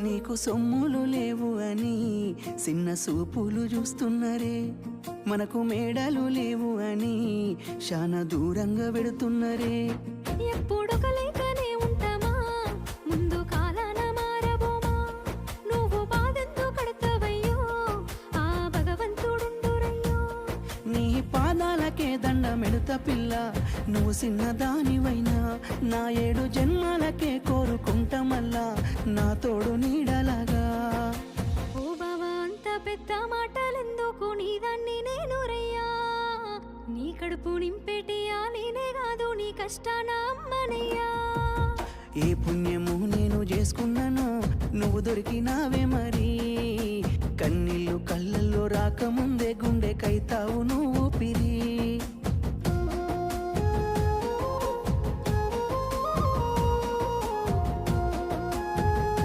నీకు సొమ్ములు లేవు అని చిన్న సూపులు చూస్తున్నరే, మనకు మేడలు లేవు అని శానా దూరంగా పెడుతున్నరే. ఎప్పుడు కలేకనే ఉంటామా, ముందు కాలాన మారబోమా. నువ్వు బాధెందుకు కడతావయ్యో, ఆ భగవంతుడుండురయ్యో. నీ పాదాలకే దండమెడుత పిల్ల, నువ్వు చిన్నదానివైనా నా 7 జన్మాలకే కోరుకుంటా మల్లా నా తోడు నీడలాగా. ఓ బావా అంత పెద్ద మాటలెందుకు, నీదాన్ని నేను రయ్యా. నీ కడుపు నింపేటియా నేనే కాదు, నీ కష్టాన అమ్మనయ్యా. ఏ పుణ్యము నేను చేసుకున్నానో నువ్వు దొరికినావే మరి, కన్నీళ్ళు కళ్ళల్లో రాకముందే గుండె కైతావు నువ్వు పిరి.